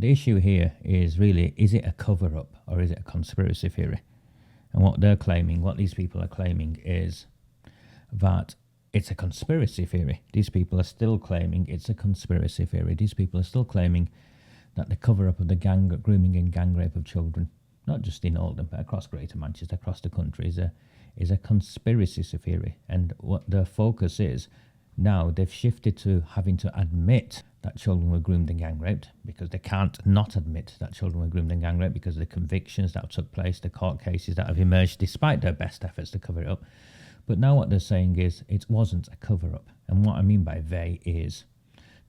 the issue here is really, is it a cover-up or is it a conspiracy theory? And what they're claiming, what these people are claiming, is that it's a conspiracy theory. These people are still claiming it's a conspiracy theory. These people are still claiming that the cover-up of the grooming and gang rape of children, not just in Oldham, but across Greater Manchester, across the country, is a conspiracy theory. And what their focus is, now they've shifted to having to admit that children were groomed and gang raped, because they can't not admit that children were groomed and gang raped because of the convictions that took place, the court cases that have emerged despite their best efforts to cover it up. But now what they're saying is it wasn't a cover-up. And what I mean by they is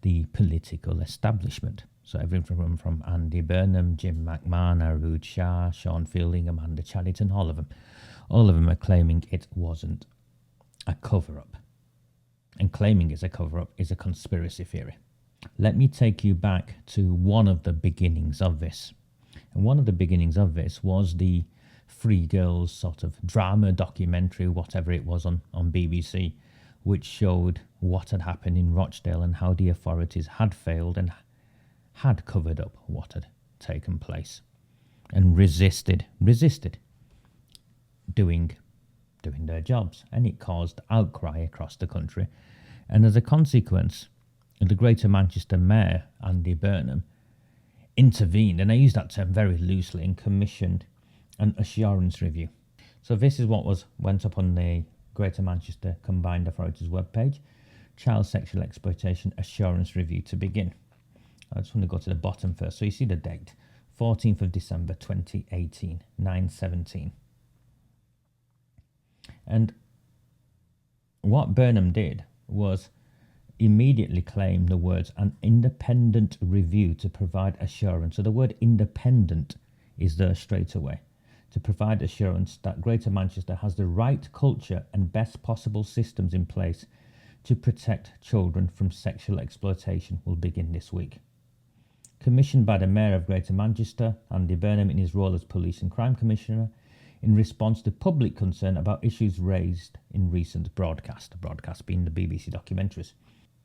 the political establishment. So everyone from Andy Burnham, Jim McMahon, Arood Shah, Sean Fielding, Amanda Chadderton, all of them are claiming it wasn't a cover-up. And claiming it's a cover-up is a conspiracy theory. Let me take you back to one of the beginnings of this. And one of the beginnings of this was the Three Girls sort of drama documentary, whatever it was, on BBC, which showed what had happened in Rochdale and how the authorities had failed and had covered up what had taken place and resisted doing their jobs. And it caused outcry across the country. And as a consequence, the Greater Manchester Mayor, Andy Burnham, intervened, and I use that term very loosely, and commissioned an assurance review. So this is what went up on the Greater Manchester Combined Authorities webpage: Child Sexual Exploitation Assurance Review to begin. I just want to go to the bottom first. So you see the date, 14th of December 2018, 9:17. And what Burnham did was immediately claim the words "an independent review to provide assurance." So the word independent is there straight away. To provide assurance that Greater Manchester has the right culture and best possible systems in place to protect children from sexual exploitation will begin this week. Commissioned by the Mayor of Greater Manchester, Andy Burnham, in his role as Police and Crime Commissioner, in response to public concern about issues raised in recent broadcast being the BBC documentaries.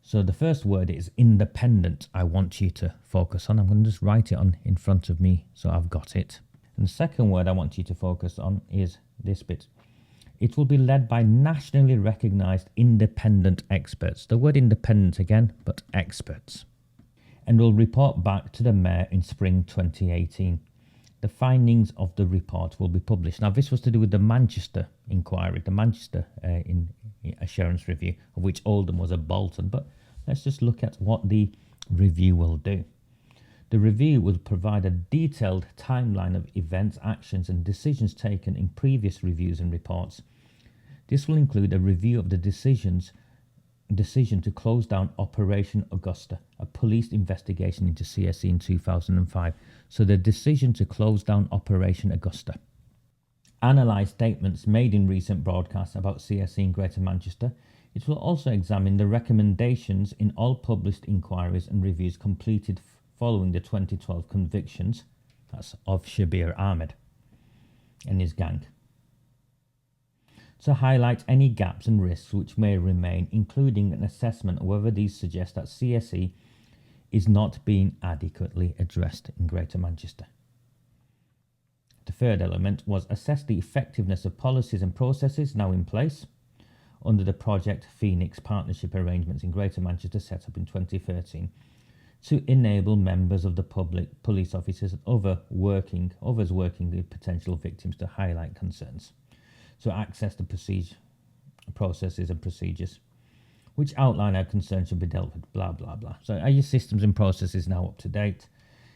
So the first word is independent. I want you to focus on. I'm going to just write it on in front of me so I've got it. And the second word I want you to focus on is this bit. It will be led by nationally recognised independent experts. The word independent again, but experts. And will report back to the Mayor in spring 2018. The findings of the report will be published. Now, this was to do with the Manchester inquiry, the Manchester assurance review, of which Oldham was a Bolton. But let's just look at what the review will do. The review will provide a detailed timeline of events, actions and decisions taken in previous reviews and reports. This will include a review of the decision to close down Operation Augusta, a police investigation into CSE in 2005. So the decision to close down Operation Augusta. Analyse statements made in recent broadcasts about CSE in Greater Manchester. It will also examine the recommendations in all published inquiries and reviews completed following the 2012 convictions, that's of Shabir Ahmed and his gang, to highlight any gaps and risks which may remain, including an assessment of whether these suggest that CSE is not being adequately addressed in Greater Manchester. The third element was assess the effectiveness of policies and processes now in place under the Project Phoenix partnership arrangements in Greater Manchester set up in 2013 to enable members of the public, police officers and others working with potential victims to highlight concerns. So access the processes and procedures which outline how concerns should be dealt with, blah, blah, blah. So are your systems and processes now up to date?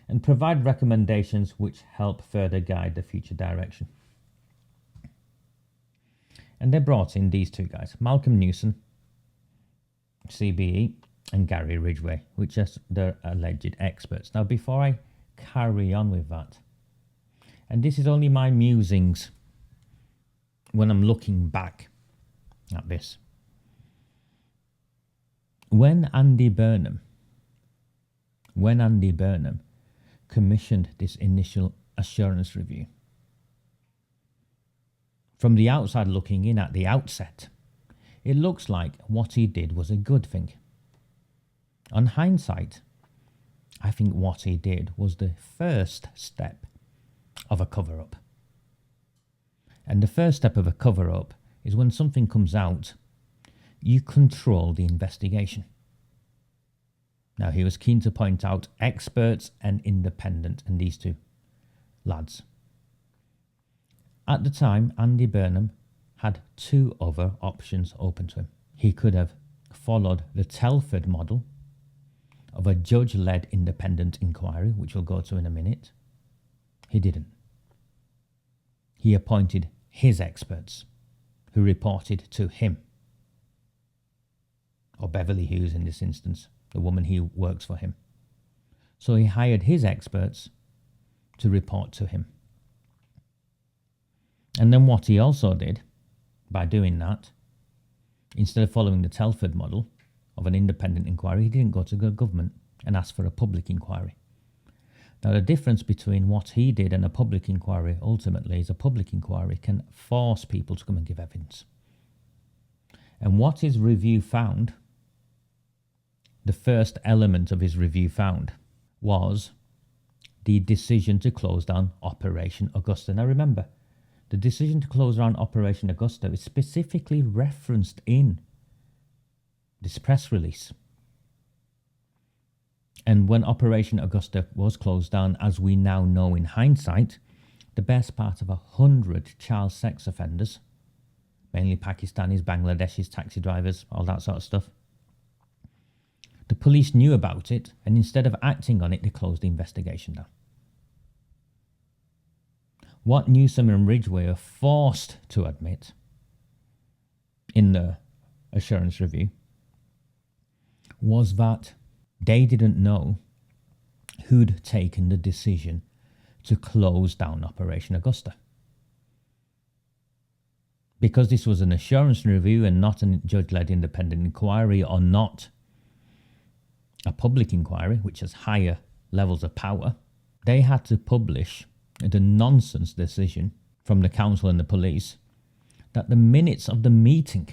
And provide recommendations which help further guide the future direction. And they brought in these two guys, Malcolm Newson, CBE, and Gary Ridgway, which are their alleged experts. Now, before I carry on with that, and this is only my musings when I'm looking back at this. When Andy Burnham commissioned this initial assurance review, from the outside looking in at the outset, it looks like what he did was a good thing. On hindsight, I think what he did was the first step of a cover-up. And the first step of a cover-up is when something comes out, you control the investigation. Now, he was keen to point out experts and independent, and these two lads. At the time, Andy Burnham had two other options open to him. He could have followed the Telford model of a judge-led independent inquiry, which we'll go to in a minute. He didn't. He appointed his experts, who reported to him, or Beverly Hughes in this instance, the woman who works for him. So he hired his experts to report to him. And then what he also did, by doing that, instead of following the Telford model of an independent inquiry, he didn't go to the government and ask for a public inquiry. Now, the difference between what he did and a public inquiry ultimately is a public inquiry can force people to come and give evidence. And what his review found, the first element of his review found, was the decision to close down Operation Augusta. Now remember, the decision to close down Operation Augusta is specifically referenced in this press release. And when Operation Augusta was closed down, as we now know in hindsight, the best part of 100 child sex offenders, mainly Pakistanis, Bangladeshis, taxi drivers, all that sort of stuff, the police knew about it, and instead of acting on it, they closed the investigation down. What Newsom and Ridgway are forced to admit in the assurance review was that they didn't know who'd taken the decision to close down Operation Augusta. Because this was an assurance review and not a judge-led independent inquiry, or not a public inquiry, which has higher levels of power, they had to publish the nonsense decision from the council and the police that the minutes of the meeting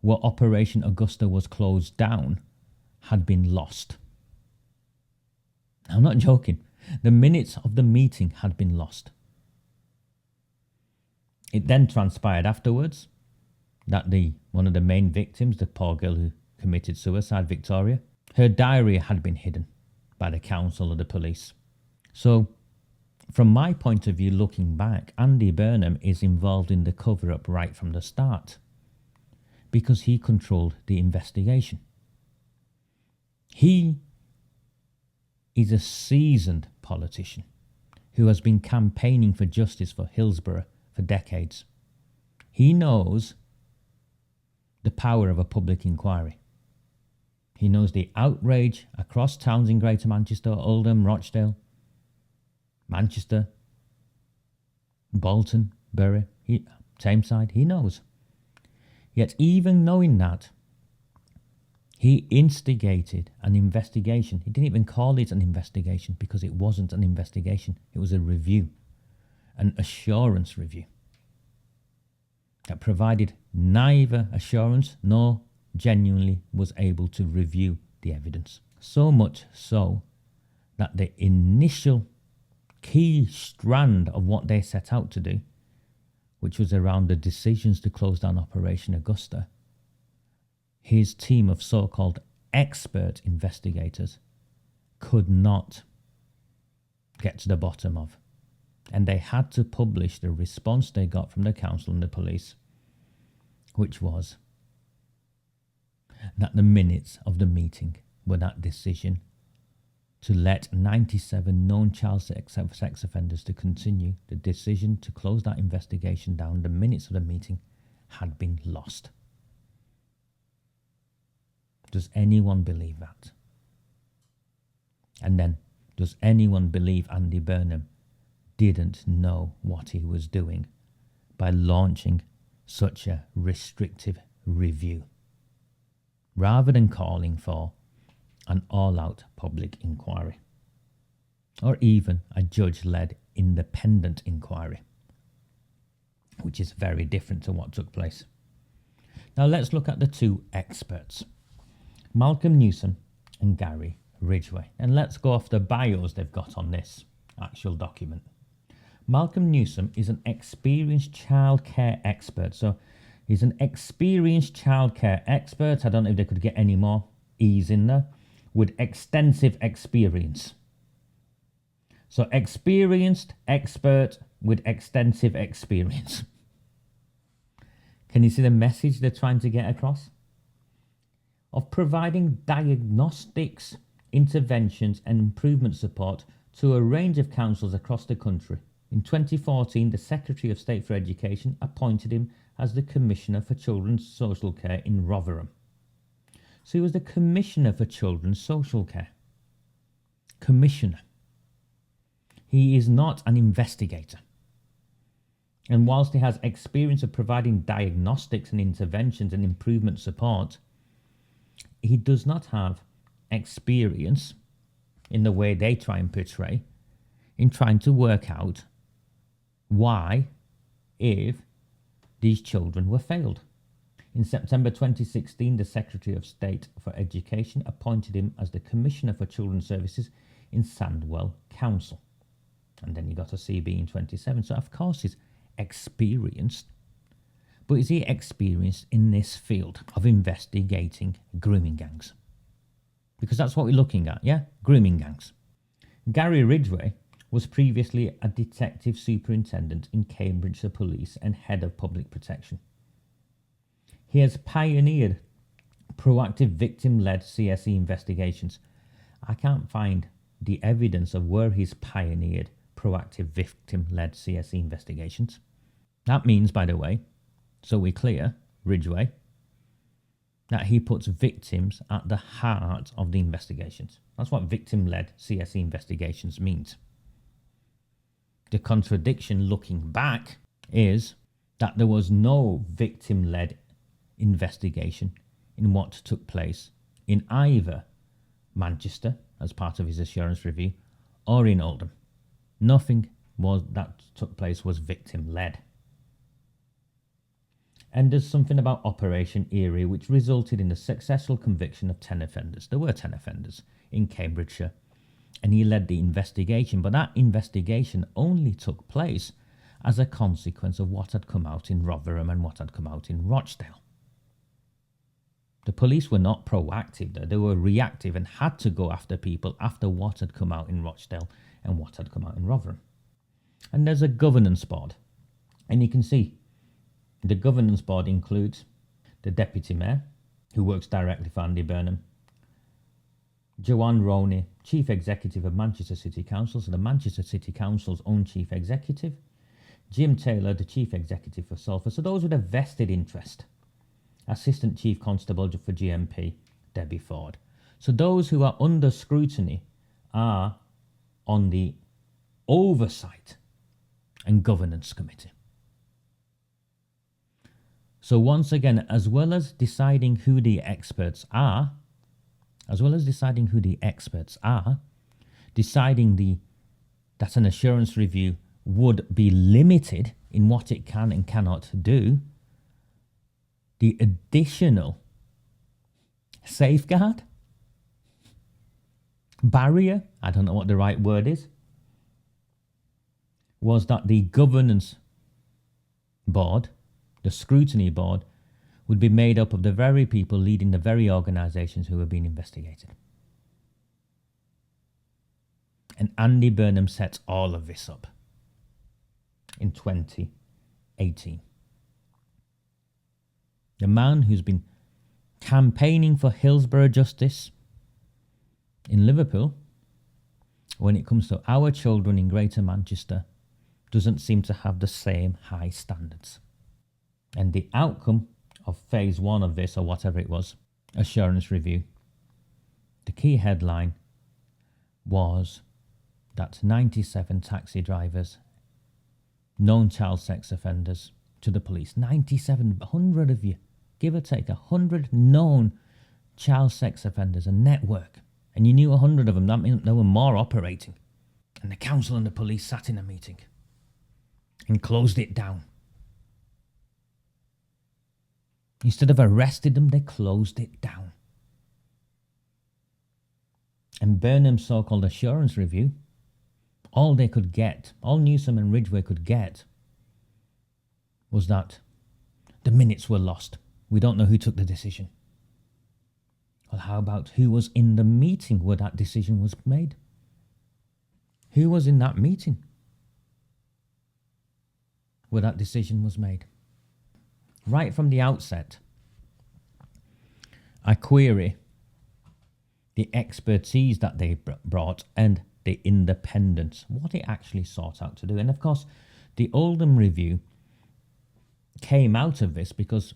where Operation Augusta was closed down had been lost. I'm not joking. The minutes of the meeting had been lost. It then transpired afterwards that one of the main victims, the poor girl who committed suicide, Victoria, her diary had been hidden by the council or the police. So, from my point of view, looking back, Andy Burnham is involved in the cover-up right from the start because he controlled the investigation. He is a seasoned politician who has been campaigning for justice for Hillsborough for decades. He knows the power of a public inquiry. He knows the outrage across towns in Greater Manchester, Oldham, Rochdale, Manchester, Bolton, Bury, Tameside. He knows. Yet even knowing that, he instigated an investigation. He didn't even call it an investigation because it wasn't an investigation. It was a review, an assurance review that provided neither assurance nor genuinely was able to review the evidence. So much so that the initial key strand of what they set out to do, which was around the decisions to close down Operation Augusta, his team of so-called expert investigators could not get to the bottom of. And they had to publish the response they got from the council and the police, which was that the minutes of the meeting were that decision to let 97 known child sex offenders to continue. The decision to close that investigation down, the minutes of the meeting, had been lost. Does anyone believe that? And then, does anyone believe Andy Burnham didn't know what he was doing by launching such a restrictive review, rather than calling for an all-out public inquiry, or even a judge-led independent inquiry, which is very different to what took place. Now let's look at the two experts. Malcolm Newsom and Gary Ridgway. And let's go off the bios they've got on this actual document. Malcolm Newsom is an experienced childcare expert. So he's an experienced childcare expert. I don't know if they could get any more E's in there. With extensive experience. So experienced expert with extensive experience. Can you see the message they're trying to get across? Of providing diagnostics, interventions and improvement support to a range of councils across the country. In 2014, the Secretary of State for Education appointed him as the Commissioner for Children's Social Care in Rotherham. So he was the Commissioner for Children's Social Care. Commissioner. He is not an investigator. And whilst he has experience of providing diagnostics and interventions and improvement support, he does not have experience in the way they try and portray in trying to work out why, if these children were failed. In September 2016, the Secretary of State for Education appointed him as the Commissioner for Children's Services in Sandwell Council. And then he got a CB in 27. So of course he's experienced. But is he experienced in this field of investigating grooming gangs? Because that's what we're looking at, yeah? Grooming gangs. Gary Ridgway was previously a detective superintendent in Cambridgeshire Police and head of public protection. He has pioneered proactive victim-led CSE investigations. I can't find the evidence of where he's pioneered proactive victim-led CSE investigations. That means, by the way, so we're clear, Ridgway, that he puts victims at the heart of the investigations. That's what victim-led CSE investigations means. The contradiction looking back is that there was no victim-led investigation in what took place in either Manchester as part of his assurance review or in Oldham. Nothing that took place was victim-led. And there's something about Operation Erie which resulted in the successful conviction of 10 offenders. There were 10 offenders in Cambridgeshire, and he led the investigation, but that investigation only took place as a consequence of what had come out in Rotherham and what had come out in Rochdale. The police were not proactive there, they were reactive and had to go after people after what had come out in Rochdale and what had come out in Rotherham. And there's a governance board, and you can see the governance board includes the Deputy Mayor, who works directly for Andy Burnham, Joanne Roney, Chief Executive of Manchester City Council, so the Manchester City Council's own Chief Executive, Jim Taylor, the Chief Executive for Salford, so those with a vested interest, Assistant Chief Constable for GMP, Debbie Ford. So those who are under scrutiny are on the Oversight and Governance Committee. So once again, as well as deciding who the experts are, deciding that an assurance review would be limited in what it can and cannot do, the additional safeguard, barrier, I don't know what the right word is, was that the governance board, the scrutiny board, would be made up of the very people leading the very organisations who were being investigated. And Andy Burnham sets all of this up in 2018. The man who's been campaigning for Hillsborough justice in Liverpool, when it comes to our children in Greater Manchester, doesn't seem to have the same high standards. And the outcome of phase 1 of this, or whatever it was, assurance review, the key headline was that 97 taxi drivers, known child sex offenders, to the police. 97, 100 of you, give or take, 100 known child sex offenders, a network. And you knew 100 of them, that meant there were more operating. And the council and the police sat in a meeting and closed it down. Instead of arrested them, they closed it down. And Burnham's so-called assurance review, all they could get, all Newsom and Ridgway could get, was that the minutes were lost. We don't know who took the decision. Well, how about who was in the meeting where that decision was made? Who was in that meeting where that decision was made? Right from the outset, I query the expertise that they brought and the independence, what it actually sought out to do. And of course, the Oldham review came out of this because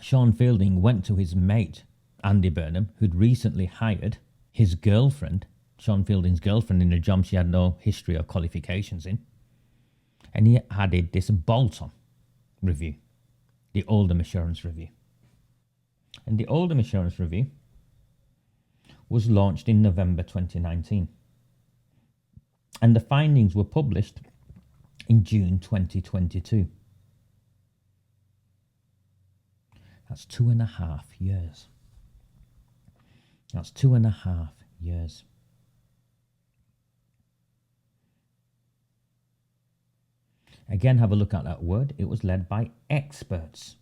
Sean Fielding went to his mate, Andy Burnham, who'd recently hired his girlfriend, Sean Fielding's girlfriend, in a job she had no history or qualifications in. And he added this bolt-on review, the Oldham Assurance Review. And the Oldham Assurance Review was launched in November 2019. And the findings were published in June 2022. That's 2.5 years. That's 2.5 years. Again, have a look at that word. It was led by experts.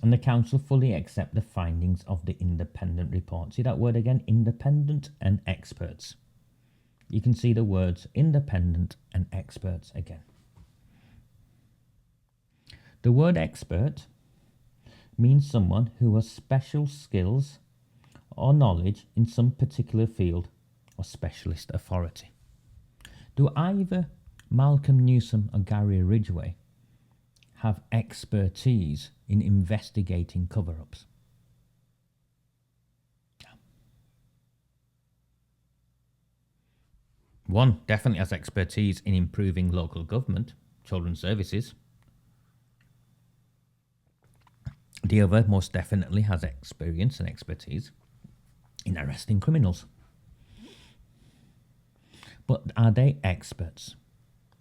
And the council fully accept the findings of the independent report. See that word again, independent and experts. You can see the words independent and experts again. The word expert means someone who has special skills or knowledge in some particular field or specialist authority. Do either Malcolm Newsom or Gary Ridgway have expertise in investigating cover-ups? One definitely has expertise in improving local government, children's services. The other most definitely has experience and expertise in arresting criminals. But are they experts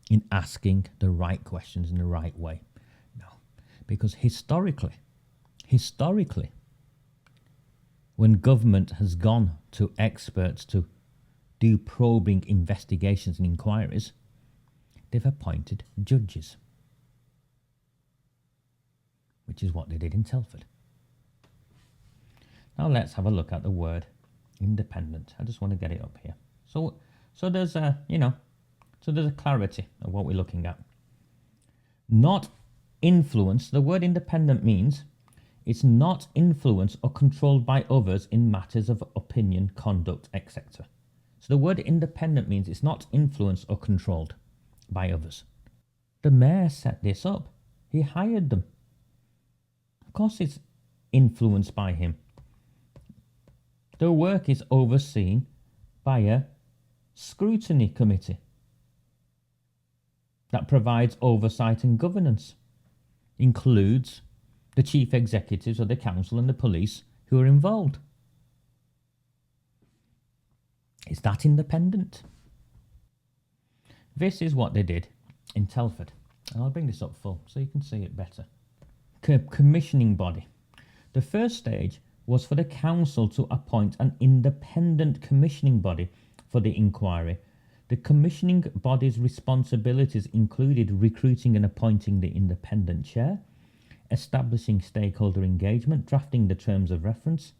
in asking the right questions in the right way? No. Because historically, when government has gone to experts to do probing investigations and inquiries, they've appointed judges, which is what they did in Telford. Now let's have a look at the word independent. I just want to get it up here. So there's a, so there's a clarity of what we're looking at. Not influenced. The word independent means it's not influenced or controlled by others in matters of opinion, conduct, etc. So the word independent means it's not influenced or controlled by others. The mayor set this up. He hired them. Of course it's influenced by him. Their work is overseen by a scrutiny committee that provides oversight and governance. Includes the chief executives of the council and the police who are involved. Is that independent? This is what they did in Telford. And I'll bring this up full so you can see it better. Commissioning body. The first stage was for the council to appoint an independent commissioning body for the inquiry. The commissioning body's responsibilities included recruiting and appointing the independent chair, establishing stakeholder engagement, drafting the terms of reference,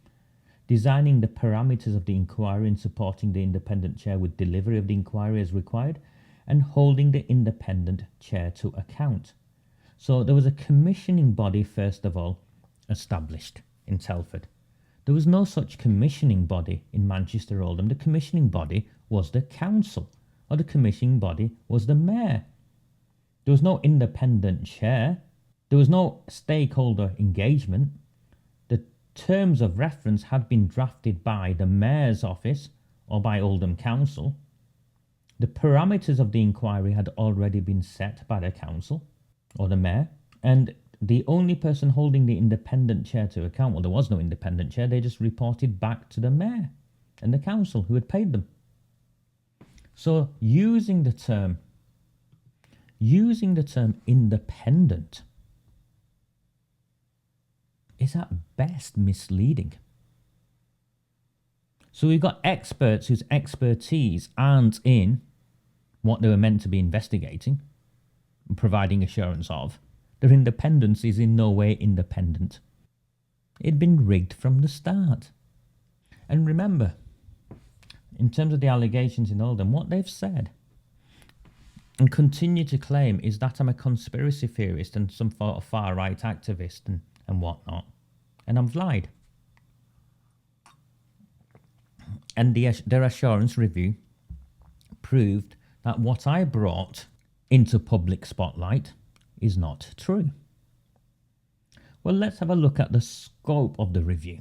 designing the parameters of the inquiry and supporting the independent chair with delivery of the inquiry as required, and holding the independent chair to account. So there was a commissioning body, first of all, established in Telford. There was no such commissioning body in Manchester Oldham. The commissioning body was the council, or the commissioning body was the mayor. There was no independent chair. There was no stakeholder engagement. The terms of reference had been drafted by the mayor's office or by Oldham Council. The parameters of the inquiry had already been set by the council or the mayor, and the only person holding the independent chair to account, well, there was no independent chair, they just reported back to the mayor and the council who had paid them. So using the term independent is at best misleading. So we've got experts whose expertise aren't in what they were meant to be investigating and providing assurance of. Their independence is in no way independent. It'd been rigged from the start. And remember, in terms of the allegations in Oldham, what they've said and continue to claim is that I'm a conspiracy theorist and some sort of far-right activist and whatnot. And I've lied. And their assurance review proved that what I brought into public spotlight is not true. Well, let's have a look at the scope of the review.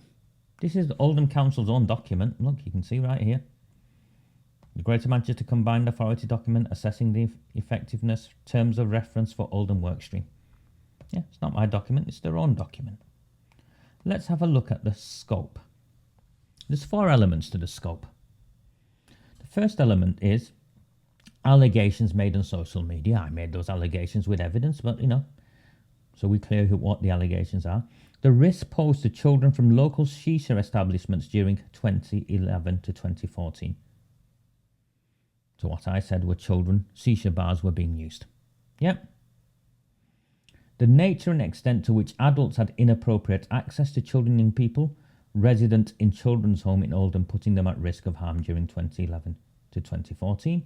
This is the Oldham Council's own document. Look, you can see right here. The Greater Manchester Combined Authority document assessing the effectiveness, terms of reference for Oldham workstream. Yeah, it's not my document, it's their own document. Let's have a look at the scope. There's 4 elements to the scope. The first element is allegations made on social media. I made those allegations with evidence, but so we clear what the allegations are. The risk posed to children from local shisha establishments during 2011 to 2014. So what I said were children, shisha bars were being used. Yep. The nature and extent to which adults had inappropriate access to children and people resident in children's home in Oldham, putting them at risk of harm during 2011 to 2014.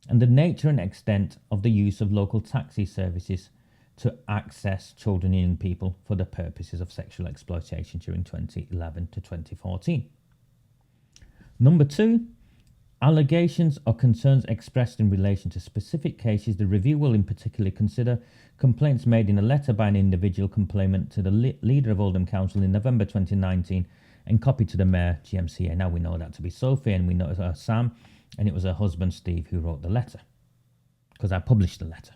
And the nature and extent of the use of local taxi services to access children and young people for the purposes of sexual exploitation during 2011 to 2014. Number 2, allegations or concerns expressed in relation to specific cases. The review will in particular consider complaints made in a letter by an individual complainant to the leader of Oldham Council in November 2019 and copied to the Mayor GMCA. Now we know that to be Sophie and we know it was Sam, and it was her husband Steve who wrote the letter because I published the letter.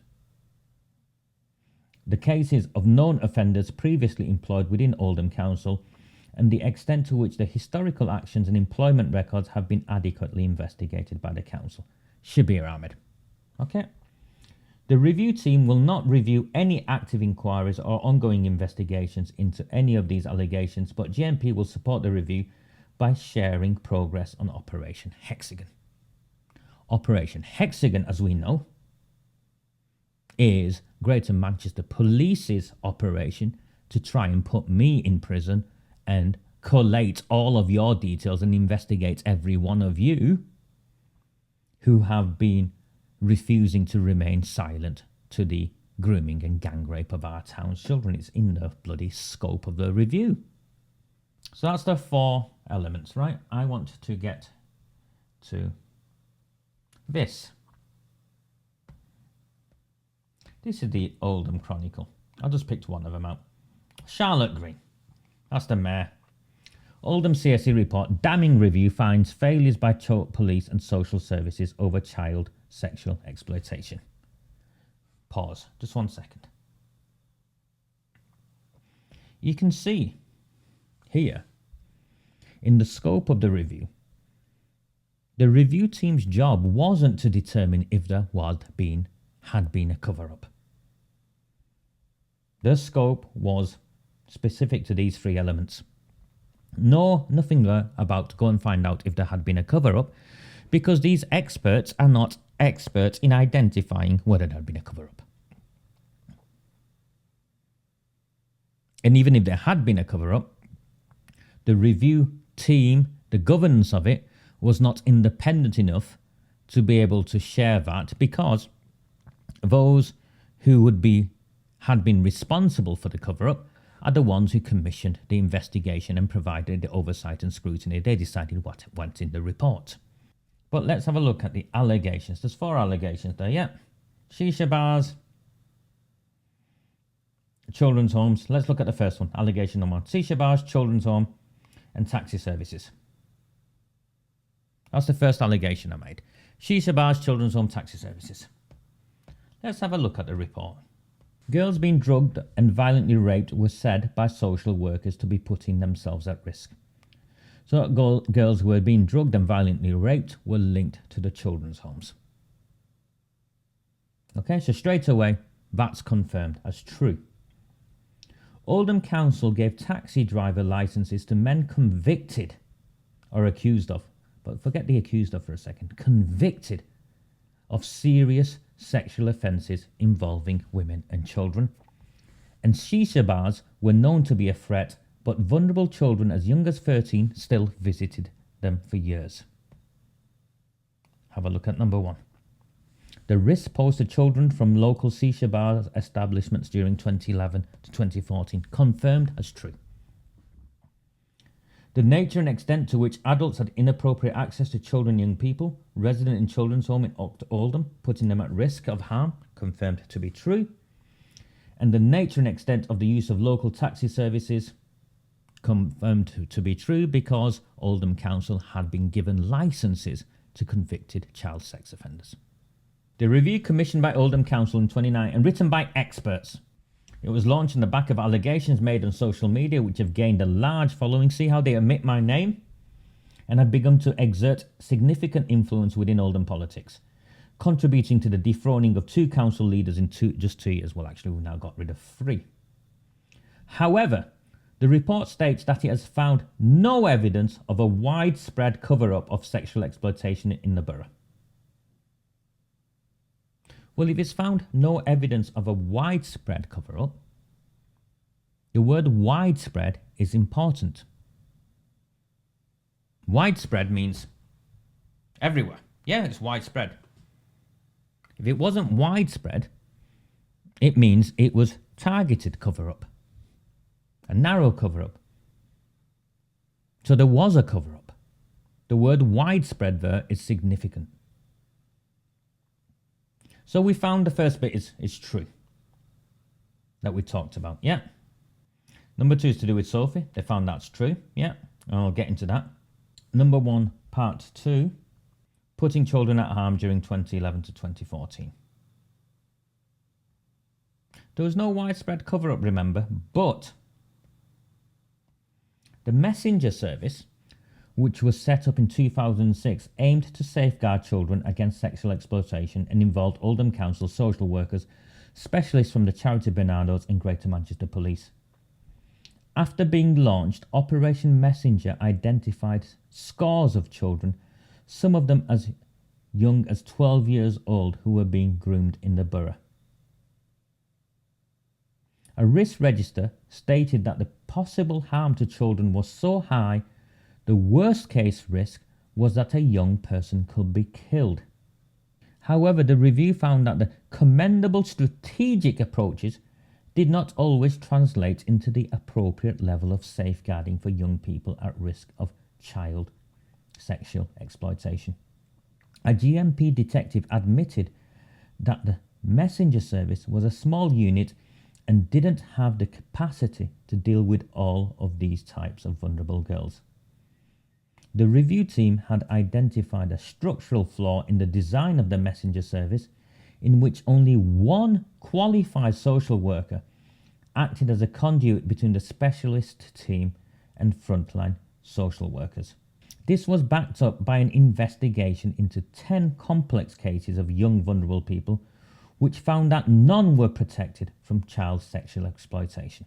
The cases of known offenders previously employed within Oldham Council and the extent to which the historical actions and employment records have been adequately investigated by the Council. Shabir Ahmed. Okay. The review team will not review any active inquiries or ongoing investigations into any of these allegations, but GMP will support the review by sharing progress on Operation Hexagon. Operation Hexagon, as we know, is Greater Manchester Police's operation to try and put me in prison and collate all of your details and investigate every one of you who have been refusing to remain silent to the grooming and gang rape of our town's children. It's in the bloody scope of the review. So that's the 4 elements, right? I want to get to this. This is the Oldham Chronicle. I just picked one of them out. Charlotte Green. That's the mayor. Oldham CSE report. Damning review finds failures by police and social services over child sexual exploitation. Pause. Just 1 second. You can see here in the scope of the review team's job wasn't to determine if there had been a cover-up. The scope was specific to these 3 elements. No, nothing there about go and find out if there had been a cover-up, because these experts are not experts in identifying whether there had been a cover-up. And even if there had been a cover-up, the review team, the governance of it, was not independent enough to be able to share that, because those who had been responsible for the cover-up are the ones who commissioned the investigation and provided the oversight and scrutiny. They decided what went in the report. But let's have a look at the allegations. There's 4 allegations there, yeah. Shisha bars, children's homes. Let's look at the first one. Allegation number 1. Shisha bars, children's home, and taxi services. That's the first allegation I made. Shisha bars, children's home, taxi services. Let's have a look at the report. Girls being drugged and violently raped were said by social workers to be putting themselves at risk. So girls who were being drugged and violently raped were linked to the children's homes. Okay, so straight away, that's confirmed as true. Oldham Council gave taxi driver licenses to men convicted or accused of, but forget the accused of for a second, convicted of serious sexual offences involving women and children. And shisha bars were known to be a threat, but vulnerable children as young as 13 still visited them for years. Have a look at number 1. The risk posed to children from local shisha bar establishments during 2011 to 2014, confirmed as true. The nature and extent to which adults had inappropriate access to children and young people resident in children's home in Oldham, putting them at risk of harm, confirmed to be true. And the nature and extent of the use of local taxi services, confirmed to be true, because Oldham Council had been given licences to convicted child sex offenders. The review commissioned by Oldham Council in 2019 and written by experts. It was launched on the back of allegations made on social media which have gained a large following. See how they omit my name? And have begun to exert significant influence within Oldham politics, contributing to the dethroning of 2 council leaders in just 2 years. Well, actually, we've now got rid of 3. However, the report states that it has found no evidence of a widespread cover-up of sexual exploitation in the borough. Well, if it's found no evidence of a widespread cover-up, the word widespread is important. Widespread means everywhere. Yeah, it's widespread. If it wasn't widespread, it means it was targeted cover-up, a narrow cover-up. So there was a cover-up. The word widespread there is significant. So we found the first bit is true, that we talked about, yeah. Number 2 is to do with Sophie. They found that's true, yeah. I'll get into that. Number 1, part 2, putting children at harm during 2011 to 2014. There was no widespread cover-up, remember, but the messenger service, which was set up in 2006, aimed to safeguard children against sexual exploitation and involved Oldham Council social workers, specialists from the charity Barnardo's and Greater Manchester Police. After being launched, Operation Messenger identified scores of children, some of them as young as 12 years old, who were being groomed in the borough. A risk register stated that the possible harm to children was so high, the worst case risk was that a young person could be killed. However, the review found that the commendable strategic approaches did not always translate into the appropriate level of safeguarding for young people at risk of child sexual exploitation. A GMP detective admitted that the messenger service was a small unit and didn't have the capacity to deal with all of these types of vulnerable girls. The review team had identified a structural flaw in the design of the messenger service, in which only one qualified social worker acted as a conduit between the specialist team and frontline social workers. This was backed up by an investigation into 10 complex cases of young vulnerable people, which found that none were protected from child sexual exploitation.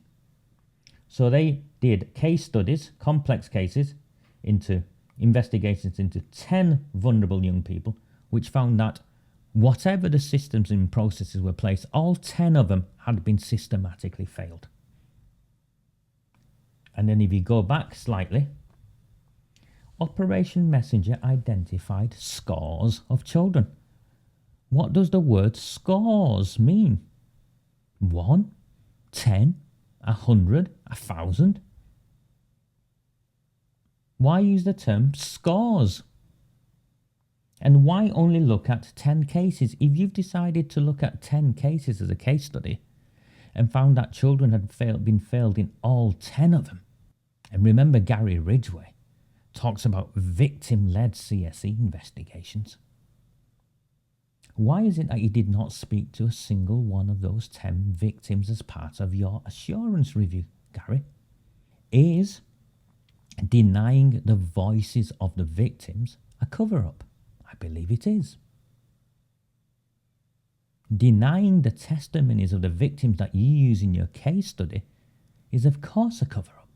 So they did case studies, complex cases, into investigations into 10 vulnerable young people, which found that whatever the systems and processes were placed, all 10 of them had been systematically failed. And then if you go back slightly, Operation Messenger identified scores of children. What does the word scores mean? 1, 10, 100, 1,000? Why use the term scores? And why only look at 10 cases? If you've decided to look at 10 cases as a case study and found that children had been failed in all 10 of them, and remember Gary Ridgway talks about victim-led CSE investigations, why is it that you did not speak to a single one of those 10 victims as part of your assurance review, Gary? Is denying the voices of the victims a cover-up? I believe it is. Denying the testimonies of the victims that you use in your case study is of course a cover-up.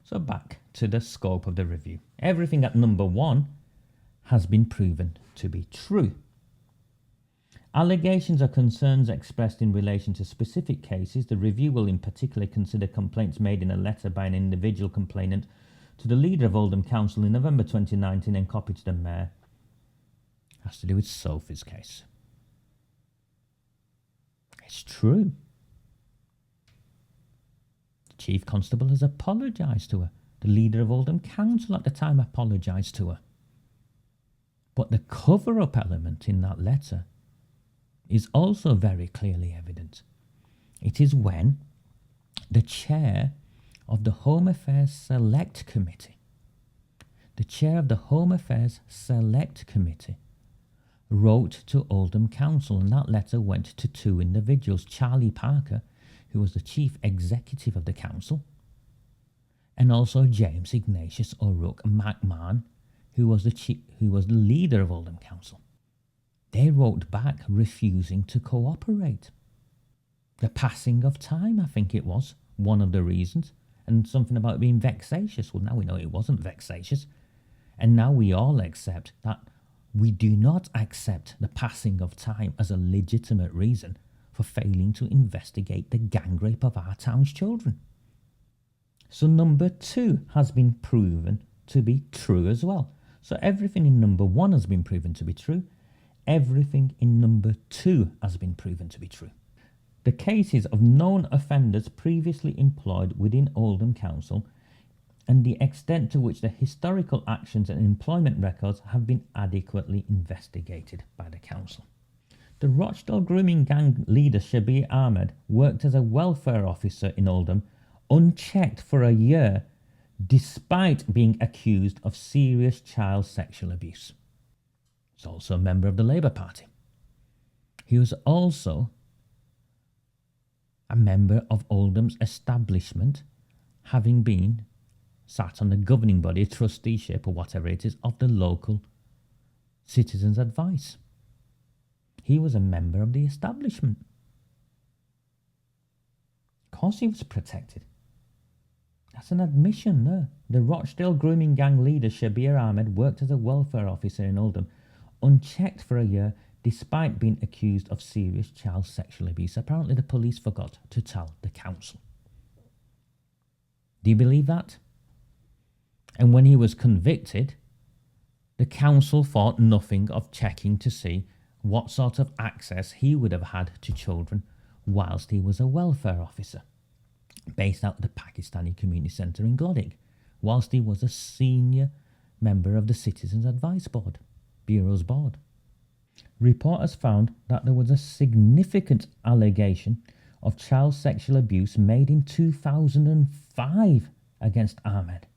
So back to the scope of the review. Everything at number 1 has been proven to be true. Allegations or concerns expressed in relation to specific cases. The review will in particular consider complaints made in a letter by an individual complainant to the leader of Oldham Council in November 2019 and copied to the mayor. Has to do with Sophie's case. It's true. The Chief Constable has apologised to her. The leader of Oldham Council at the time apologised to her. But the cover-up element in that letter is also very clearly evident. It is when the chair of the Home Affairs Select Committee, wrote to Oldham Council, and that letter went to 2 individuals, Charlie Parker, who was the chief executive of the council, and also James Ignatius O'Rourke McMahon, who was the leader of Oldham Council. They wrote back refusing to cooperate. The passing of time, I think it was one of the reasons, and something about it being vexatious. Well, now we know it wasn't vexatious, and now we all accept that we do not accept the passing of time as a legitimate reason for failing to investigate the gang rape of our town's children. So number 2 has been proven to be true as well. So everything in number 1 has been proven to be true. Everything in number 2 has been proven to be true. The cases of known offenders previously employed within Oldham Council and the extent to which the historical actions and employment records have been adequately investigated by the council. The Rochdale grooming gang leader Shabir Ahmed worked as a welfare officer in Oldham unchecked for a year despite being accused of serious child sexual abuse. He's also a member of the Labour Party. He was also a member of Oldham's establishment, having been sat on the governing body, trusteeship or whatever it is, of the local citizens' advice. He was a member of the establishment. Of course he was protected. That's an admission there. The Rochdale grooming gang leader Shabir Ahmed worked as a welfare officer in Oldham, unchecked for a year despite being accused of serious child sexual abuse. Apparently the police forgot to tell the council. Do you believe that? And when he was convicted, the council thought nothing of checking to see what sort of access he would have had to children whilst he was a welfare officer based out of the Pakistani Community Centre in Glodwick, whilst he was a senior member of the Citizens Advice Board, Bureau's board. Reporters found that there was a significant allegation of child sexual abuse made in 2005 against Ahmed.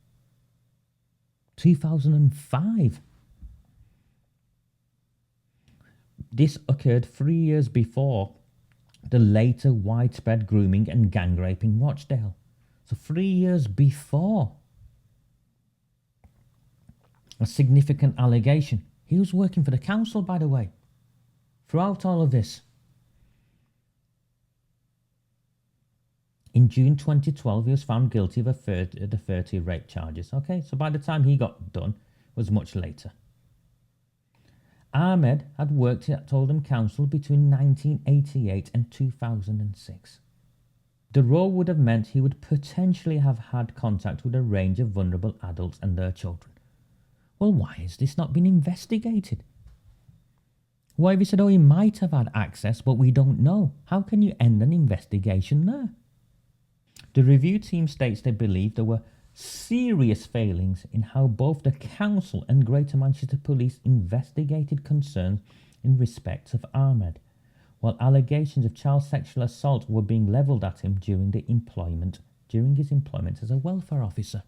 2005. This occurred 3 years before the later widespread grooming and gang rape in Rochdale. So 3 years before. A significant allegation. He was working for the council, by the way, throughout all of this. In June 2012, he was found guilty of the 30 rape charges. Okay, so by the time he got done, it was much later. Ahmed had worked at Oldham Council between 1988 and 2006. The role would have meant he would potentially have had contact with a range of vulnerable adults and their children. Well, why has this not been investigated? Why have you said, oh, he might have had access, but we don't know? How can you end an investigation there? The review team states they believe there were serious failings in how both the council and Greater Manchester Police investigated concerns in respect of Ahmed, while allegations of child sexual assault were being levelled at him during his employment as a welfare officer.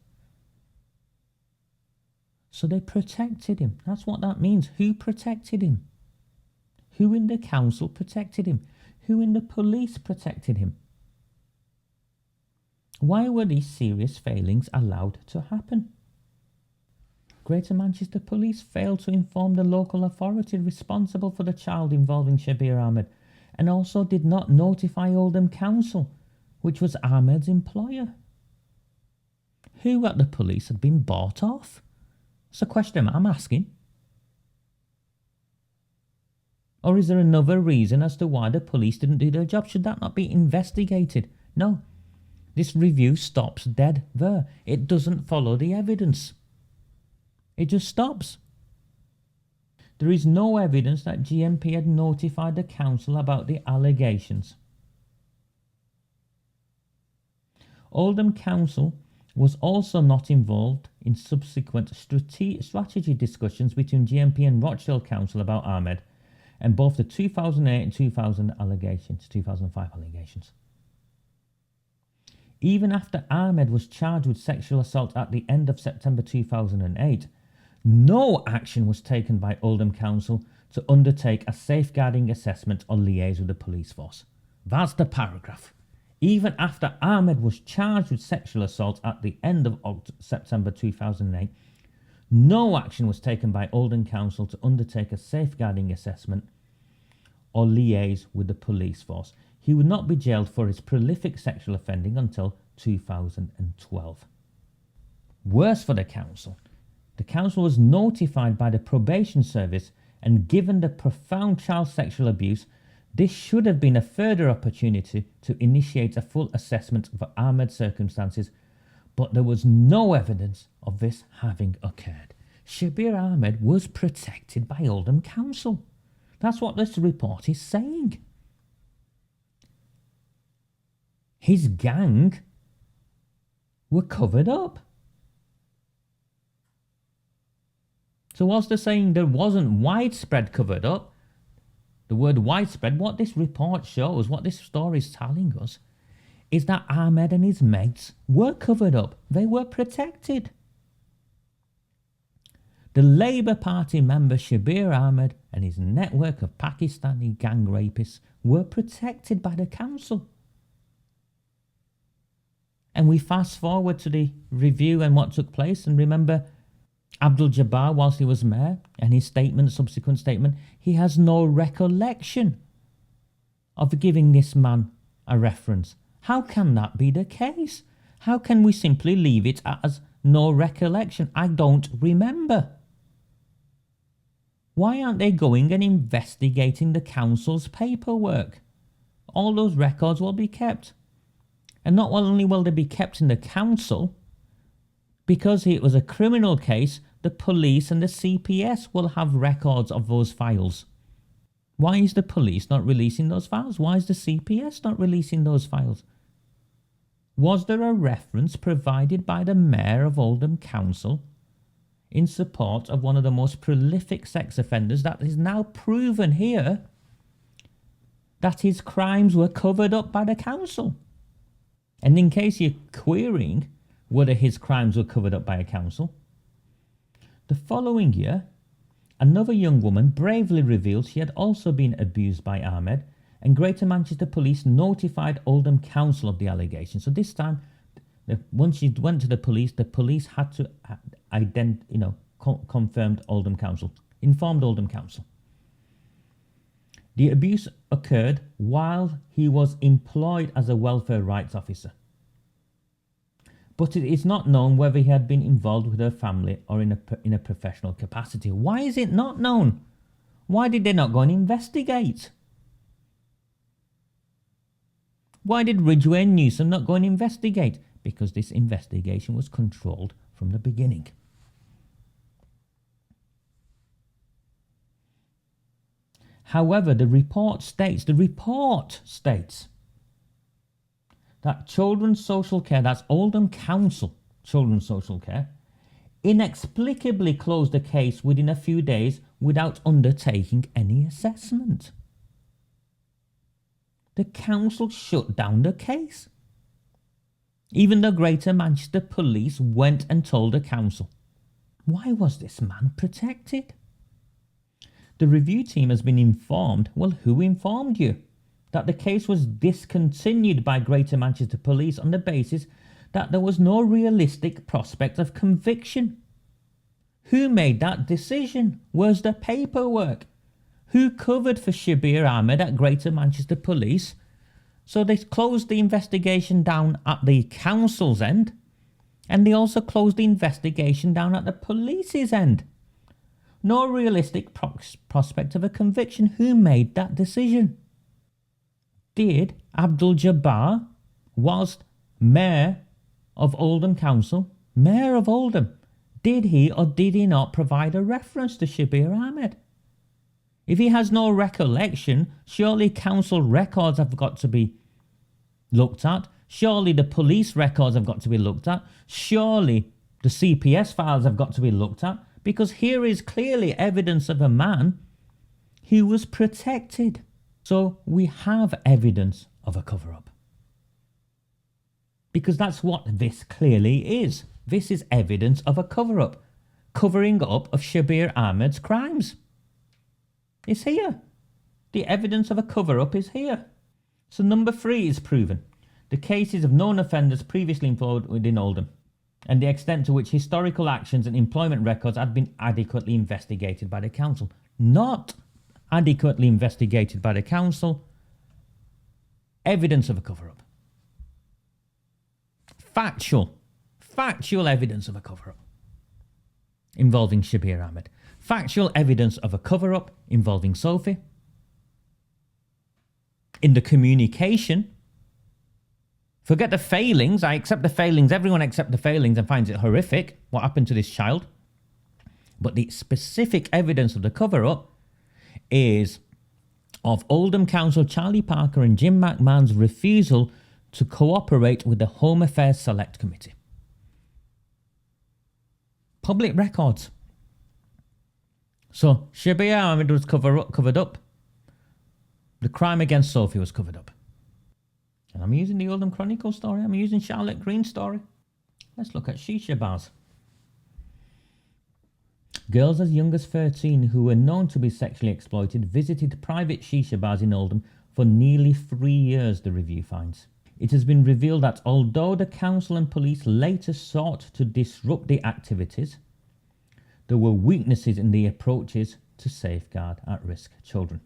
So they protected him. That's what that means. Who protected him? Who in the council protected him? Who in the police protected him? Why were these serious failings allowed to happen? Greater Manchester Police failed to inform the local authority responsible for the child involving Shabir Ahmed, and also did not notify Oldham Council, which was Ahmed's employer. Who at the police had been bought off? It's a question I'm asking. Or is there another reason as to why the police didn't do their job? Should that not be investigated? No. This review stops dead there. It doesn't follow the evidence. It just stops. There is no evidence that GMP had notified the council about the allegations. Oldham Council was also not involved in subsequent strategy discussions between GMP and Rochdale Council about Ahmed and both the 2008 and 2005 allegations. Even after Ahmed was charged with sexual assault at the end of September 2008, no action was taken by Oldham Council to undertake a safeguarding assessment or liaise with the police force. That's the paragraph. Even after Ahmed was charged with sexual assault at the end of September 2008, no action was taken by Oldham Council to undertake a safeguarding assessment or liaise with the police force. He would not be jailed for his prolific sexual offending until 2012. Worse for the council was notified by the probation service and given the profound child sexual abuse. This should have been a further opportunity to initiate a full assessment of Ahmed's circumstances, but there was no evidence of this having occurred. Shabir Ahmed was protected by Oldham Council. That's what this report is saying. His gang were covered up. So whilst they're saying there wasn't widespread covered up, the word widespread, what this report shows, what this story is telling us, is that Ahmed and his mates were covered up. They were protected. The Labour Party member Shabir Ahmed and his network of Pakistani gang rapists were protected by the council. And we fast forward to the review and what took place, and remember Abdul Jabbar, whilst he was mayor, and his subsequent statement, he has no recollection of giving this man a reference. How can that be the case? How can we simply leave it as no recollection? I don't remember. Why aren't they going and investigating the council's paperwork? All those records will be kept. And not only will they be kept in the council, because it was a criminal case, the police and the CPS will have records of those files. Why is the police not releasing those files? Why is the CPS not releasing those files? Was there a reference provided by the Mayor of Oldham Council in support of one of the most prolific sex offenders that is now proven here that his crimes were covered up by the council? And in case you're querying whether his crimes were covered up by a council, the following year, another young woman bravely revealed she had also been abused by Ahmed, and Greater Manchester Police notified Oldham Council of the allegation. So this time, once she went to the police had to confirmed Oldham Council, informed Oldham Council. The abuse occurred while he was employed as a welfare rights officer. But it is not known whether he had been involved with her family or in a professional capacity. Why is it not known? Why did they not go and investigate? Why did Ridgway and Newsom not go and investigate? Because this investigation was controlled from the beginning. However, the report states that Children's Social Care, that's Oldham Council Children's Social Care, inexplicably closed the case within a few days without undertaking any assessment. The council shut down the case. Even the Greater Manchester Police went and told the council. Why was this man protected? The review team has been informed. Well, who informed you? That the case was discontinued by Greater Manchester Police on the basis that there was no realistic prospect of conviction. Who made that decision? Where's the paperwork? Who covered for Shabir Ahmed at Greater Manchester Police? So they closed the investigation down at the council's end, And they also closed the investigation down at the police's end. No realistic prospect of a conviction. Who made that decision? Did Abdul Jabbar, whilst Mayor of Oldham Council, Mayor of Oldham, did he or did he not provide a reference to Shabir Ahmed? If he has no recollection, surely council records have got to be looked at. Surely the police records have got to be looked at. Surely the CPS files have got to be looked at. Because here is clearly evidence of a man who was protected. So we have evidence of a cover-up. Because that's what this clearly is. This is evidence of a cover-up. Covering up of Shabir Ahmed's crimes. It's here. The evidence of a cover-up is here. So number 3 is proven. The cases of known offenders previously involved within Oldham, and the extent to which historical actions and employment records had been adequately investigated by the council. Not adequately investigated by the council. Evidence of a cover-up. Factual evidence of a cover-up involving Shabir Ahmed. Factual evidence of a cover-up involving Sophie. In the communication, forget the failings. I accept the failings. Everyone accepts the failings and finds it horrific what happened to this child. But the specific evidence of the cover-up is of Oldham Council Charlie Parker and Jim McMahon's refusal to cooperate with the Home Affairs Select Committee. Public records. So Shabir Ahmed was covered up. The crime against Sophie was covered up. And I'm using the Oldham Chronicle story. I'm using Charlotte Green's story. Let's look at shisha bars. Girls as young as 13 who were known to be sexually exploited visited private shisha bars in Oldham for nearly 3 years, the review finds. It has been revealed that although the council and police later sought to disrupt the activities, there were weaknesses in the approaches to safeguard at-risk children.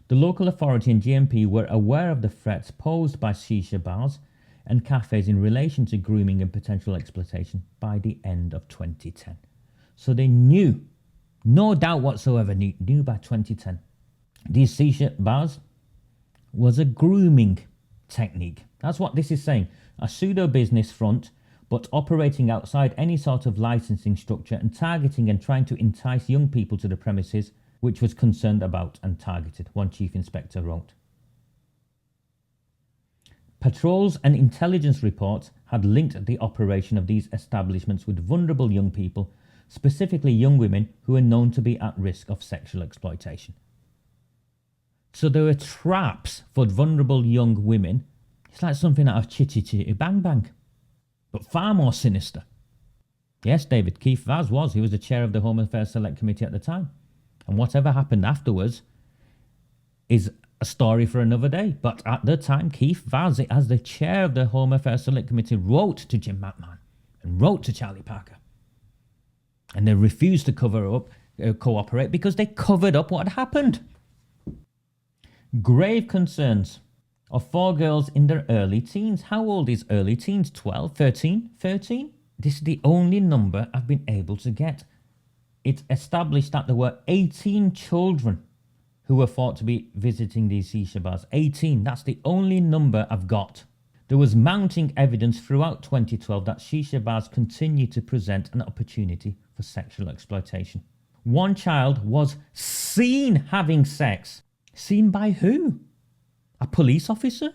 The local authority and GMP were aware of the threats posed by shisha bars and cafes in relation to grooming and potential exploitation by the end of 2010. So they knew, no doubt whatsoever, knew by 2010. These shisha bars was a grooming technique. That's what this is saying. A pseudo-business front, but operating outside any sort of licensing structure and targeting and trying to entice young people to the premises, which was concerned about and targeted, one chief inspector wrote. Patrols and intelligence reports had linked the operation of these establishments with vulnerable young people, specifically young women who were known to be at risk of sexual exploitation. So there were traps for vulnerable young women. It's like something out of Chitty Chitty Bang Bang, but far more sinister. Yes, David, Keith Vaz was. He was the chair of the Home Affairs Select Committee at the time. And whatever happened afterwards is a story for another day. But at the time, Keith Vaz, as the chair of the Home Affairs Select Committee, wrote to Jim McMahon and wrote to Charlie Parker. And they refused to cooperate because they covered up what had happened. Grave concerns of 4 girls in their early teens. How old is early teens? 12, 13, 13? This is the only number I've been able to get. It established that there were 18 children who were thought to be visiting these shisha bars. 18, that's the only number I've got. There was mounting evidence throughout 2012 that shisha bars continue to present an opportunity for sexual exploitation. One child was seen having sex. Seen by who? A police officer?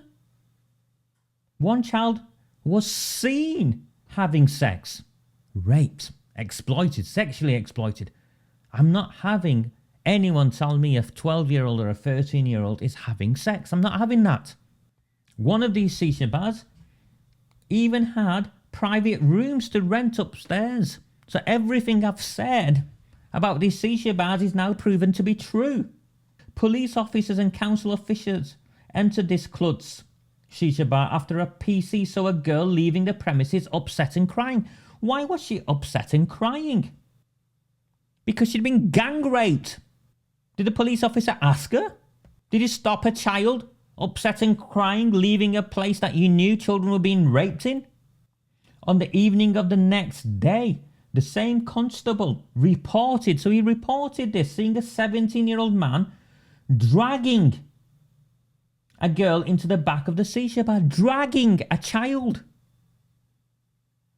One child was seen having sex. Raped. Exploited, sexually exploited. I'm not having anyone tell me a 12-year-old or a 13-year-old is having sex. I'm not having that. One of these shisha bars even had private rooms to rent upstairs. So everything I've said about these shisha bars is now proven to be true. Police officers and council officials entered this Klutz shisha bar after a PC saw a girl leaving the premises upset and crying. Why was she upset and crying? Because she'd been gang raped. Did the police officer ask her? Did you stop a child upset and crying, leaving a place that you knew children were being raped in? On the evening of the next day, the same constable reported, so he reported this, seeing a 17-year-old man dragging a girl into the back of the shisha bar, dragging a child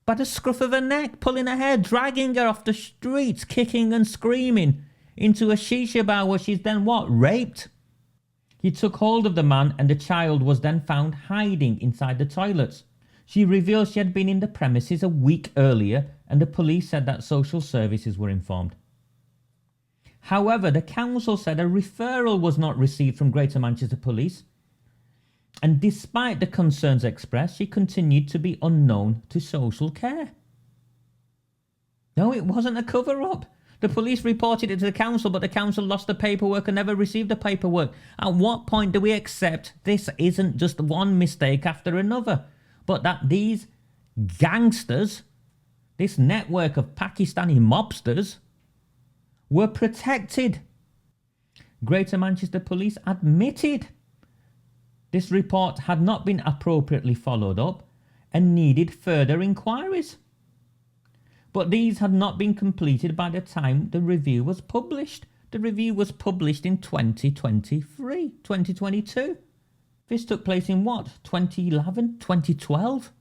by the scruff of her neck, pulling her hair, dragging her off the streets, kicking and screaming into a shisha bar where she's then what? Raped. He took hold of the man and the child was then found hiding inside the toilets. She revealed she had been in the premises a week earlier and the police said that social services were informed. However, the council said a referral was not received from Greater Manchester Police, and despite the concerns expressed, she continued to be unknown to social care. No, it wasn't a cover-up. The police reported it to the council, but the council lost the paperwork and never received the paperwork. At what point do we accept this isn't just one mistake after another, but that these gangsters, this network of Pakistani mobsters, were protected? Greater Manchester Police admitted this report had not been appropriately followed up and needed further inquiries. But these had not been completed by the time the review was published. The review was published in 2022. This took place in what? 2011, 2012?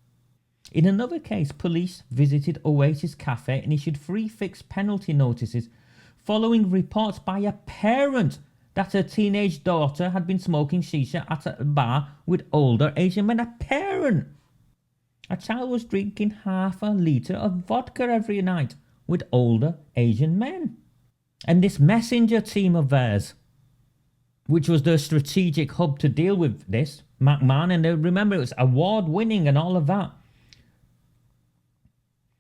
In another case, police visited Oasis Cafe and issued 3 fixed penalty notices following reports by a parent that her teenage daughter had been smoking shisha at a bar with older Asian men. A parent! A child was drinking half a litre of vodka every night with older Asian men. And this messenger team of theirs, which was the strategic hub to deal with this, McMAHON, and remember it was award-winning and all of that.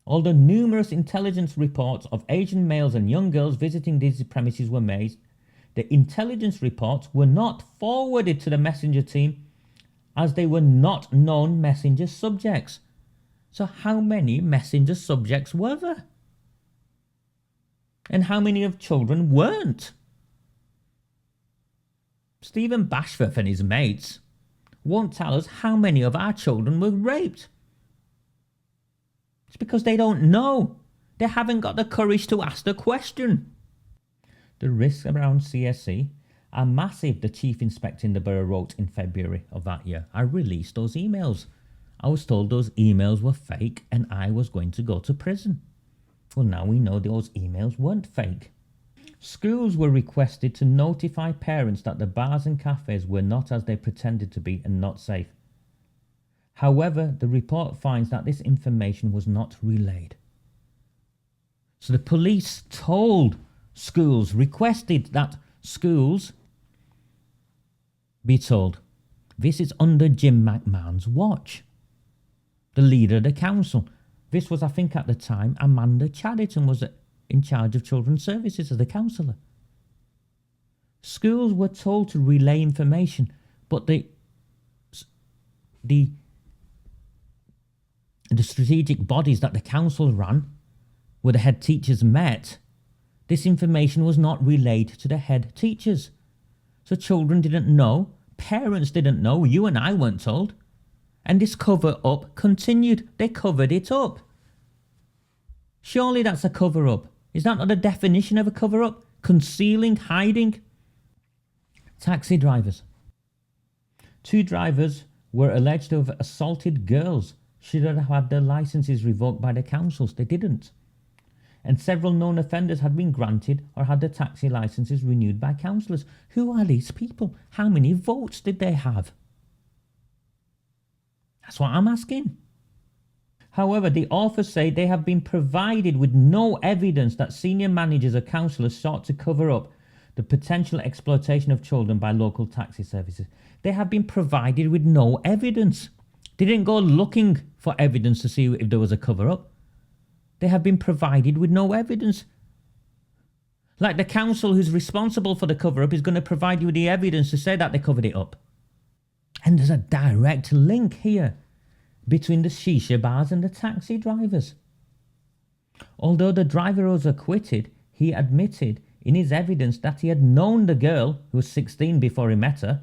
Although numerous intelligence reports of Asian males and young girls visiting these premises were made, the intelligence reports were not forwarded to the messenger team as they were not known messenger subjects. So how many messenger subjects were there? And how many of children weren't? Stephen Bashforth and his mates won't tell us how many of our children were raped. It's because they don't know. They haven't got the courage to ask the question. The risks around CSE are massive, the Chief Inspector in the Borough wrote in February of that year. I released those emails. I was told those emails were fake and I was going to go to prison. Well, now we know those emails weren't fake. Schools were requested to notify parents that the bars and cafes were not as they pretended to be and not safe. However, the report finds that this information was not relayed. So the police told schools, requested that schools be told, this is under Jim McMahon's watch, the leader of the council. This was, I think at the time, Amanda Chadderton was in charge of children's services as the councillor. Schools were told to relay information, but the strategic bodies that the council ran, where the head teachers met, this information was not relayed to the head teachers. So children didn't know, parents didn't know, you and I weren't told. And this cover-up continued. They covered it up. Surely that's a cover-up. Is that not the definition of a cover-up? Concealing, hiding? Taxi drivers. 2 drivers were alleged to have assaulted girls. Should have had their licences revoked by the councils. They didn't. And several known offenders had been granted or had their taxi licences renewed by councillors. Who are these people? How many votes did they have? That's what I'm asking. However, the authors say they have been provided with no evidence that senior managers or councillors sought to cover up the potential exploitation of children by local taxi services. They have been provided with no evidence. They didn't go looking for evidence to see if there was a cover-up. They have been provided with no evidence. Like the council who's responsible for the cover-up is going to provide you with the evidence to say that they covered it up. And there's a direct link here between the shisha bars and the taxi drivers. Although the driver was acquitted, he admitted in his evidence that he had known the girl, who was 16 before he met her,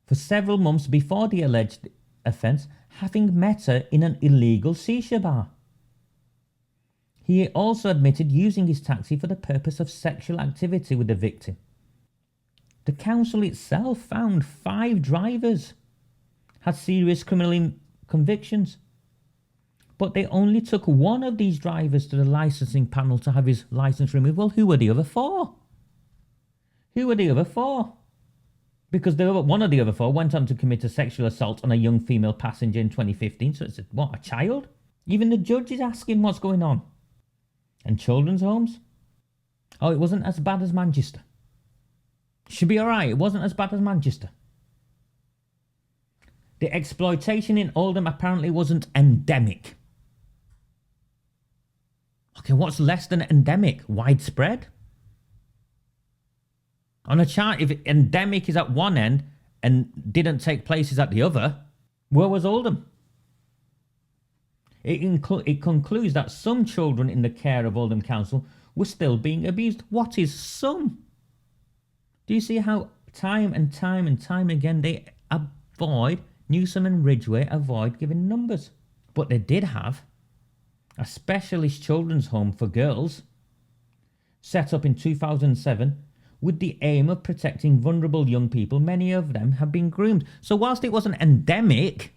for several months before the alleged offence, having met her in an illegal shisha bar. He also admitted using his taxi for the purpose of sexual activity with the victim. The council itself found 5 drivers had serious criminal convictions, but they only took one of these drivers to the licensing panel to have his licence removed. Well, who were the other 4? Who were the other 4? Because one of the other 4 went on to commit a sexual assault on a young female passenger in 2015. So it's what, a child? Even the judge is asking what's going on. And children's homes? Oh, it wasn't as bad as Manchester. Should be alright, it wasn't as bad as Manchester. The exploitation in Oldham apparently wasn't endemic. Okay, what's less than endemic? Widespread? On a chart, if endemic is at one end and didn't take place is at the other, where was Oldham? It concludes that some children in the care of Oldham Council were still being abused. What is some? Do you see how time and time again they avoid, Newsom and Ridgway avoid giving numbers? But they did have a specialist children's home for girls set up in 2007 with the aim of protecting vulnerable young people. Many of them have been groomed. So whilst it wasn't endemic,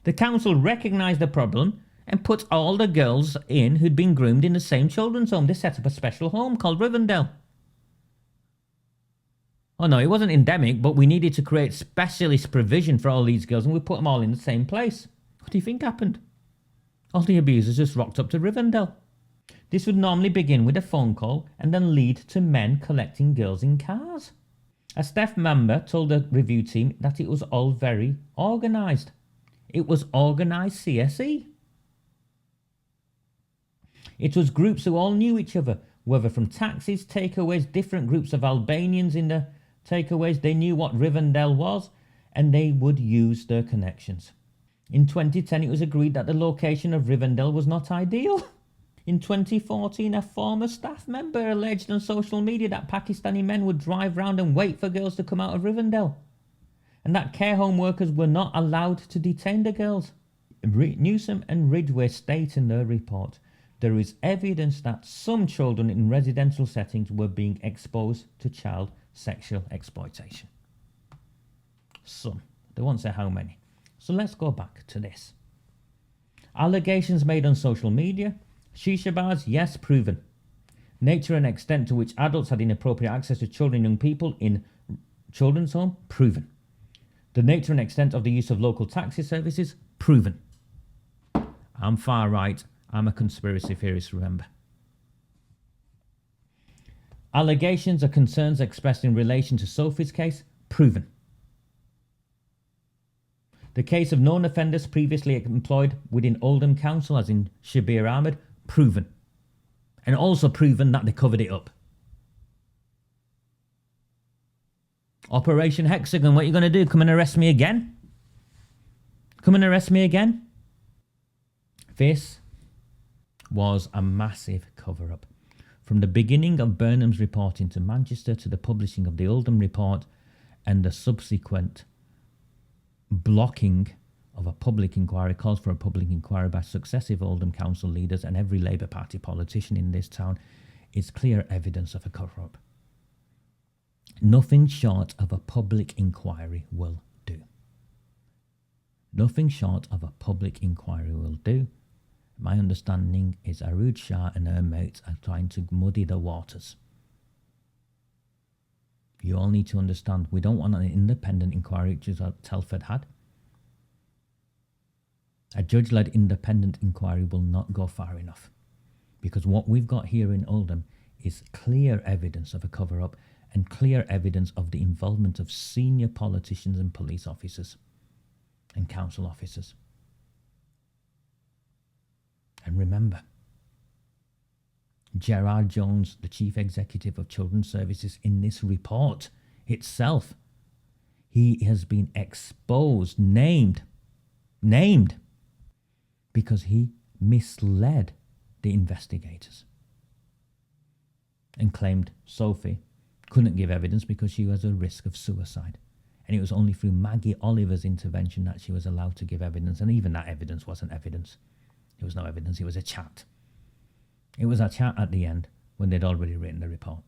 the council recognised the problem and put all the girls in who'd been groomed in the same children's home. They set up a special home called Rivendell. Oh no, it wasn't endemic, but we needed to create specialist provision for all these girls and we put them all in the same place. What do you think happened? All the abusers just rocked up to Rivendell. This would normally begin with a phone call and then lead to men collecting girls in cars. A staff member told the review team that it was all very organised. It was organised CSE. It was groups who all knew each other, whether from taxis, takeaways, different groups of Albanians in the takeaways. They knew what Rivendell was and they would use their connections. In 2010, it was agreed that the location of Rivendell was not ideal. In 2014, a former staff member alleged on social media that Pakistani men would drive round and wait for girls to come out of Rivendell, and that care home workers were not allowed to detain the girls. Newsom and Ridgway state in their report, there is evidence that some children in residential settings were being exposed to child sexual exploitation. Some. They won't say how many. So let's go back to this. Allegations made on social media. Shisha bars, yes, proven. Nature and extent to which adults had inappropriate access to children and young people in children's home, proven. The nature and extent of the use of local taxi services, proven. I'm far right. I'm a conspiracy theorist, remember. Allegations or concerns expressed in relation to Sophie's case, proven. The case of known offenders previously employed within Oldham Council, as in Shabir Ahmed, proven. And also proven that they covered it up. Operation Hexagon, what are you going to do? Come and arrest me again? Come and arrest me again? This was a massive cover-up. From the beginning of Burnham's reporting to Manchester to the publishing of the Oldham report and the subsequent blocking of a public inquiry, calls for a public inquiry by successive Oldham Council leaders and every Labour Party politician in this town, is clear evidence of a cover-up. Nothing short of a public inquiry will do. Nothing short of a public inquiry will do. My understanding is Arood Shah and her mates are trying to muddy the waters. You all need to understand, we don't want an independent inquiry, which is what Telford had. A judge-led independent inquiry will not go far enough, because what we've got here in Oldham is clear evidence of a cover-up and clear evidence of the involvement of senior politicians and police officers and council officers. And remember, Gerard Jones, the Chief Executive of Children's Services, in this report itself, he has been exposed, named, because he misled the investigators and claimed Sophie couldn't give evidence because she was at risk of suicide. And it was only through Maggie Oliver's intervention that she was allowed to give evidence. And even that evidence wasn't evidence. There was no evidence. It was a chat. It was a chat at the end when they'd already written the report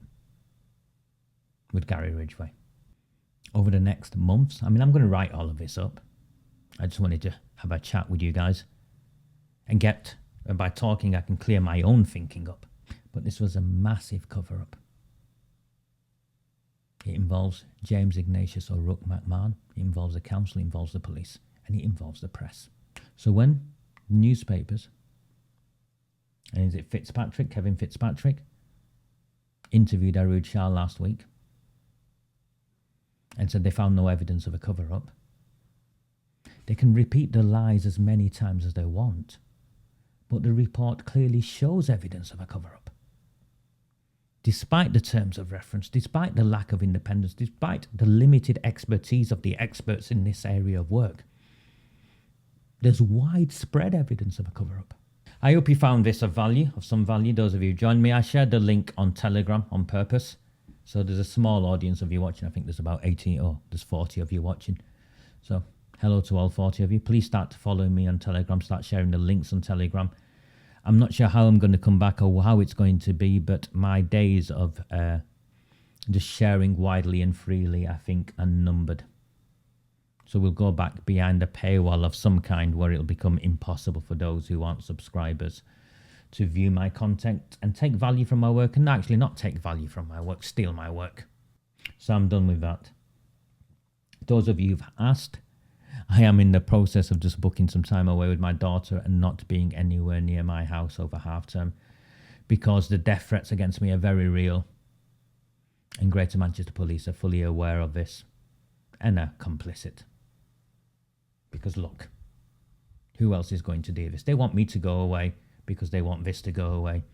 with Gary Ridgway. Over the next months, I mean, I'm going to write all of this up. I just wanted to have a chat with you guys and by talking, I can clear my own thinking up. But this was a massive cover-up. It involves James Ignatius O'Rourke McMahon, it involves the council, it involves the police, and it involves the press. So when newspapers, and is it Kevin Fitzpatrick, interviewed Arooj Shah last week and said they found no evidence of a cover-up, they can repeat the lies as many times as they want, but the report clearly shows evidence of a cover-up. Despite the terms of reference, despite the lack of independence, despite the limited expertise of the experts in this area of work, there's widespread evidence of a cover-up. I hope you found this of some value, those of you who joined me. I shared the link on Telegram on purpose. So there's a small audience of you watching. I think there's about 40 of you watching. So hello to all 40 of you. Please start following me on Telegram, start sharing the links on Telegram. I'm not sure how I'm going to come back or how it's going to be, but my days of just sharing widely and freely, I think, are numbered. So we'll go back behind a paywall of some kind where it'll become impossible for those who aren't subscribers to view my content and take value from my work, and actually not take value from my work, steal my work. So I'm done with that. Those of you who've asked, I am in the process of just booking some time away with my daughter and not being anywhere near my house over half term because the death threats against me are very real. And Greater Manchester Police are fully aware of this and are complicit. Because look, who else is going to do this? They want me to go away because they want this to go away.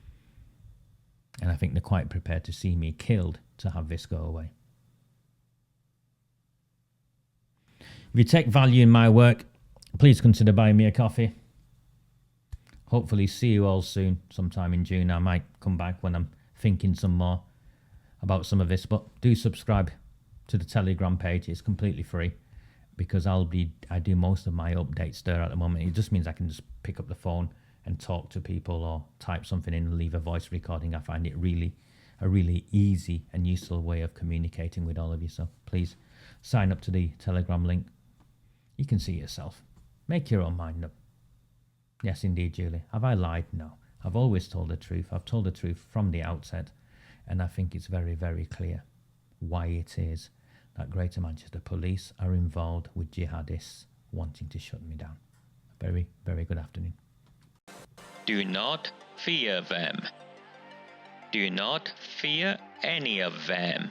And I think they're quite prepared to see me killed to have this go away. If you take value in my work, please consider buying me a coffee. Hopefully see you all soon, sometime in June. I might come back when I'm thinking some more about some of this, but do subscribe to the Telegram page. It's completely free because I do most of my updates there at the moment. It just means I can just pick up the phone and talk to people or type something in and leave a voice recording. I find it a really easy and useful way of communicating with all of you. So please sign up to the Telegram link. You can see yourself. Make your own mind up. Yes, indeed, Julie. Have I lied? No. I've always told the truth. I've told the truth from the outset. And I think it's very, very clear why it is that Greater Manchester Police are involved with jihadists wanting to shut me down. Very, very good afternoon. Do not fear them. Do not fear any of them.